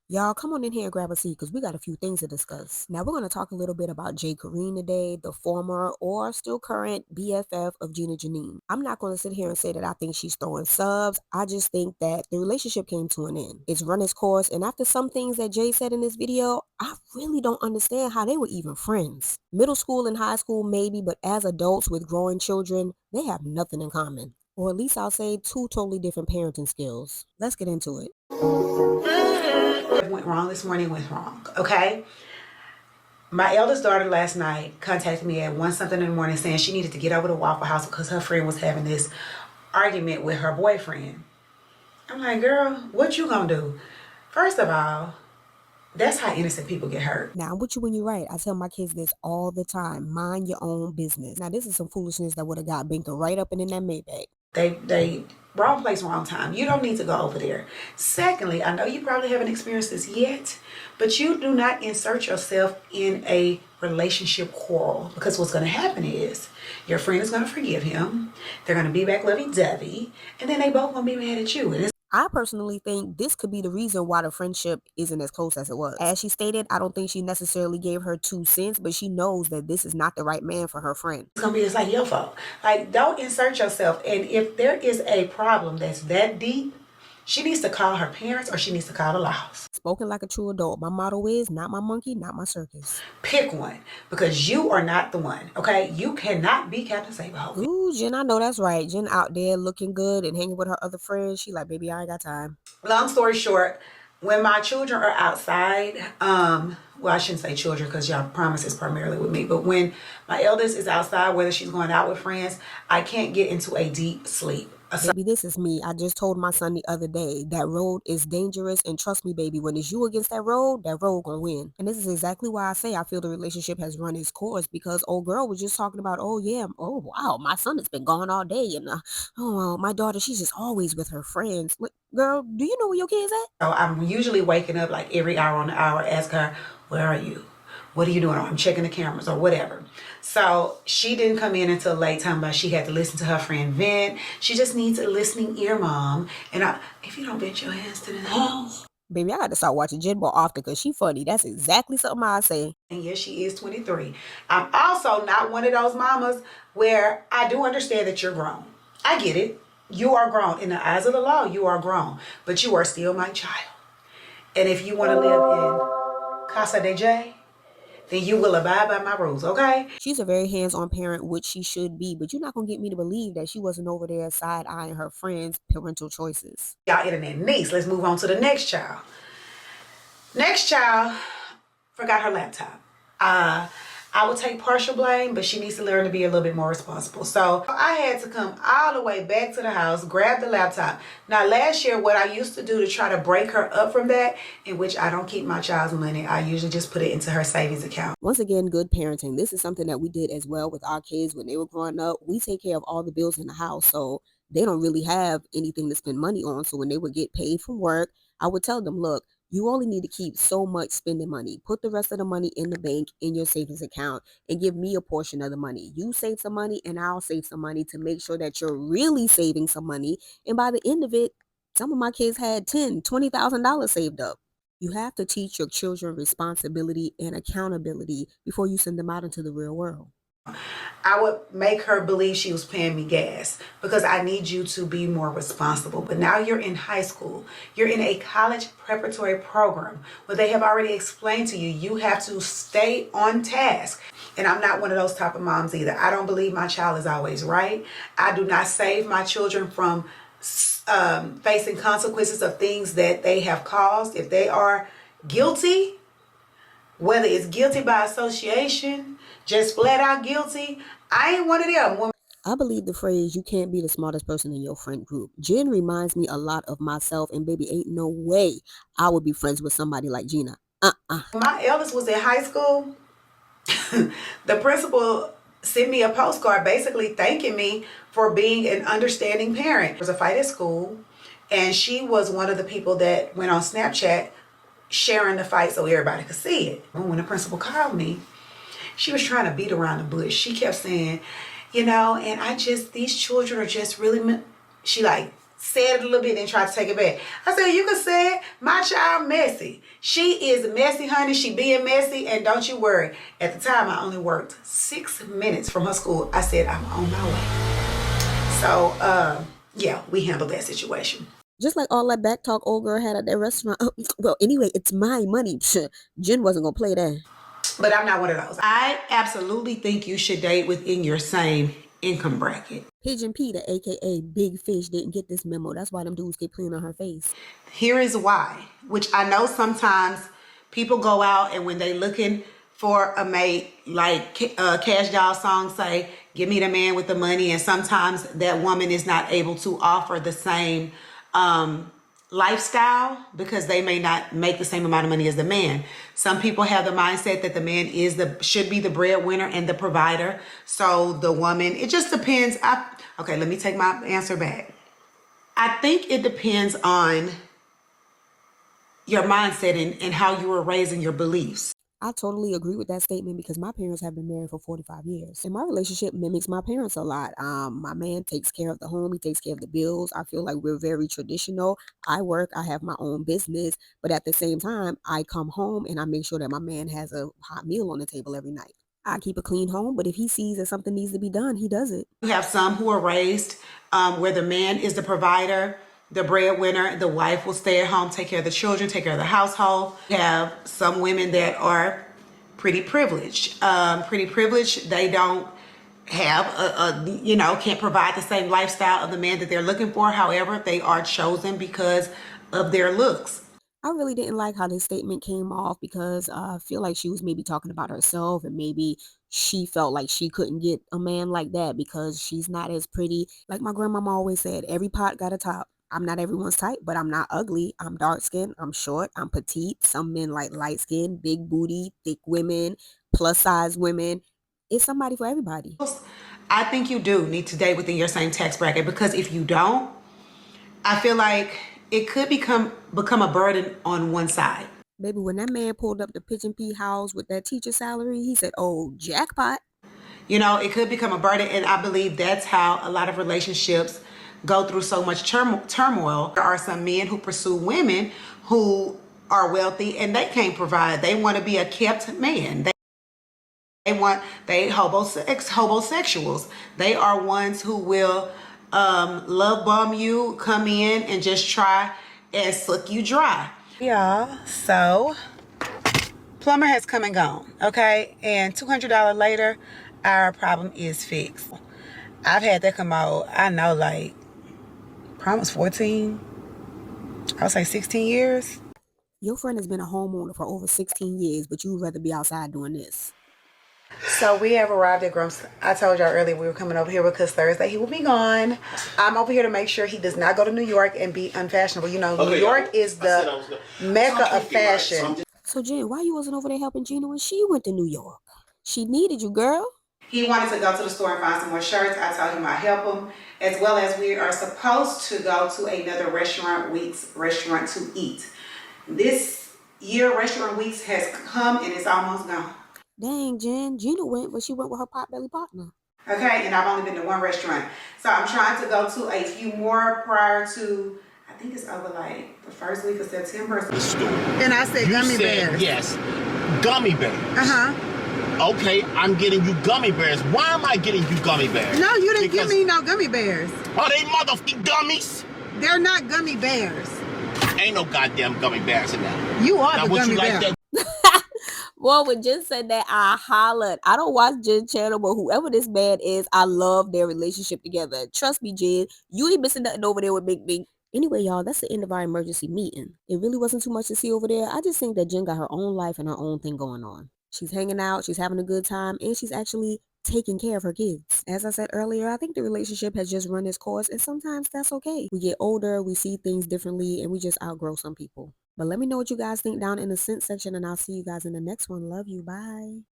Y'all, come on in here and grab a seat because we got a few things to discuss. Now, we're going to talk a little bit about Corine today, the former or still current BFF of Gina Jyneen. I'm not going to sit here and say that I think she's throwing subs. I just think that the relationship came to an end. It's run its course, and after some things that Jay said in this video, I really don't understand how they were even friends. Middle school and high school, maybe, but as adults with growing children, they have nothing in common. Or at least I'll say two totally different parenting skills. Let's get into it. Went wrong this morning went wrong, okay? My eldest daughter last night contacted me at 1 something in the morning saying she needed to get over to Waffle House because her friend was having this argument with her boyfriend. I'm like, girl, what you gonna do? First of all, that's how innocent people get hurt. Now, I'm with you when you're right. I tell my kids this all the time. Mind your own business. Now, this is some foolishness that would have got Binker right up and in that Maybach. They wrong place, wrong time. You don't need to go over there. Secondly, I know you probably haven't experienced this yet, but you do not insert yourself in a relationship quarrel, because what's going to happen is your friend is going to forgive him. They're going to be back lovey-dovey, and then they both going to be mad at you. And I personally think this could be the reason why the friendship isn't as close as it was. As she stated, I don't think she necessarily gave her 2 cents, but she knows that this is not the right man for her friend. it's going to be just like your fault. Like, don't insert yourself. And if there is a problem that's that deep, she needs to call her parents or she needs to call the law. Spoken like a true adult. My motto is, not my monkey, not my circus. Pick one, because you are not the one, okay? You cannot be Captain Saberhook. Ooh, Jen, I know that's right. Jen out there looking good and hanging with her other friends. She like, baby, I ain't got time. Long story short, when my children are outside, well, I shouldn't say children because y'all promise is primarily with me, but when my eldest is outside, whether she's going out with friends, I can't get into a deep sleep. Baby, this is me. I just told my son the other day, that road is dangerous, and trust me, baby, when it's you against that road gonna win. And this is exactly why I say I feel the relationship has run its course, because old girl was just talking about, oh yeah, oh wow, my son has been gone all day, and my daughter, she's just always with her friends. Like, girl, do you know where your kids at? So I'm usually waking up like every hour on the hour, ask her, where are you? What are you doing? Or I'm checking the cameras or whatever. So she didn't come in until late time, but she had to listen to her friend vent. She just needs a listening ear, Mom. And if you don't bend your hands to the house. Baby, I got to start watching Jen more often because she funny. That's exactly something I say. And yes, she is 23. I'm also not one of those mamas where I do understand that you're grown. I get it. You are grown. In the eyes of the law, you are grown. But you are still my child. And if you want to live in Casa de J, then you will abide by my rules, okay? She's a very hands-on parent, which she should be, but you're not going to get me to believe that she wasn't over there side-eyeing her friends' parental choices. Y'all internet niece. Let's move on to the next child. Next child forgot her laptop. I will take partial blame, but she needs to learn to be a little bit more responsible. So I had to come all the way back to the house, grab the laptop. Now last year, what I used to do to try to break her up from that, in which I don't keep my child's money, I usually just put it into her savings account. Once again, good parenting. This is something that we did as well with our kids when they were growing up. We take care of all the bills in the house, so they don't really have anything to spend money on. So when they would get paid from work, I would tell them, look, you only need to keep so much spending money. Put the rest of the money in the bank, in your savings account, and give me a portion of the money. You save some money and I'll save some money to make sure that you're really saving some money. And by the end of it, some of my kids had $10,000, $20,000 saved up. You have to teach your children responsibility and accountability before you send them out into the real world. I would make her believe she was paying me gas because I need you to be more responsible. But now you're in high school. You're in a college preparatory program where they have already explained to you, you have to stay on task. And I'm not one of those type of moms either. I don't believe my child is always right. I do not save my children from facing consequences of things that they have caused. If they are guilty, whether it's guilty by association, just flat out guilty, I ain't one of them. I believe the phrase, you can't be the smartest person in your friend group. Jen reminds me a lot of myself, and baby, ain't no way I would be friends with somebody like Gina. When my eldest was in high school, the principal sent me a postcard basically thanking me for being an understanding parent. There was a fight at school, and she was one of the people that went on Snapchat sharing the fight so everybody could see it. When the principal called me, she was trying to beat around the bush. She kept saying, and these children are just really, she like said it a little bit and tried to take it back. I said, you can say it. My child messy. She is messy, honey. She being messy, and don't you worry. At the time, I only worked 6 minutes from her school. I said, I'm on my way. So, yeah, we handled that situation. Just like all that back talk old girl had at that restaurant. Well, anyway, it's my money. Jen wasn't gonna play that. But I'm not one of those. I absolutely think you should date within your same income bracket. Pigeon Peter, aka Big Fish, didn't get this memo. That's why them dudes keep playing on her face. Here is why, which I know sometimes people go out and when they looking for a mate, like Cash Doll songs say, give me the man with the money. And sometimes that woman is not able to offer the same lifestyle because they may not make the same amount of money as the man. Some people have the mindset that the man should be the breadwinner and the provider. So the woman, it just depends. Okay, let me take my answer back. I think it depends on your mindset and how you were raised and your beliefs. I totally agree with that statement because my parents have been married for 45 years. And my relationship mimics my parents a lot. My man takes care of the home, he takes care of the bills. I feel like we're very traditional. I work, I have my own business, but at the same time, I come home and I make sure that my man has a hot meal on the table every night. I keep a clean home, but if he sees that something needs to be done, he does it. You have some who are raised where the man is the provider, the breadwinner, the wife will stay at home, take care of the children, take care of the household. You have some women that are pretty privileged. They don't have can't provide the same lifestyle of the man that they're looking for. However, they are chosen because of their looks. I really didn't like how this statement came off because I feel like she was maybe talking about herself and maybe she felt like she couldn't get a man like that because she's not as pretty. Like my grandmama always said, every pot got a top. I'm not everyone's type, but I'm not ugly. I'm dark skinned, I'm short, I'm petite. Some men like light skin, big booty, thick women, plus size women. It's somebody for everybody. I think you do need to date within your same tax bracket because if you don't, I feel like it could become a burden on one side. Baby, when that man pulled up the Pigeon Pea house with that teacher salary, he said, oh, jackpot. It could become a burden, and I believe that's how a lot of relationships go through so much turmoil. There are some men who pursue women who are wealthy and they can't provide. They want to be a kept man. They homosexuals. They are ones who will love bomb you, come in and just try and suck you dry. Y'all, so plumber has come and gone, okay? And $200 later, our problem is fixed. I've had that commode, I know, like, almost 14, I would say 16 years. Your friend has been a homeowner for over 16 years, but you'd rather be outside doing this. So we have arrived at Grumps. I told y'all earlier we were coming over here because Thursday he will be gone. I'm over here to make sure he does not go to New York and be unfashionable. New York is the mecca of fashion. So Jen, why you wasn't over there helping Gina when she went to New York? She needed you, girl. He wanted to go to the store and find some more shirts. I told him I'd help him. As well as we are supposed to go to another Restaurant Weeks restaurant to eat. This year Restaurant Weeks has come and it's almost gone. Dang, Jen. Gina went, but she went with her potbelly partner. Okay, and I've only been to one restaurant. So I'm trying to go to a few more prior to, I think it's over like the first week of September. The store. And I said gummy bears. Yes, gummy bears. Uh-huh. Okay, I'm getting you gummy bears. Why am I getting you gummy bears? No, you didn't give me no gummy bears. Are they motherfucking gummies? They're not gummy bears. Ain't no goddamn gummy bears in there. You are now, the gummy bear. Like Well, when Jen said that, I hollered. I don't watch Jen's channel, but whoever this man is, I love their relationship together. Trust me, Jen, you ain't missing nothing over there with Big Big. Anyway, y'all, that's the end of our emergency meeting. It really wasn't too much to see over there. I just think that Jen got her own life and her own thing going on. She's hanging out, she's having a good time, and she's actually taking care of her kids. As I said earlier, I think the relationship has just run its course, and sometimes that's okay. We get older, we see things differently, and we just outgrow some people. But let me know what you guys think down in the sense section, and I'll see you guys in the next one. Love you. Bye.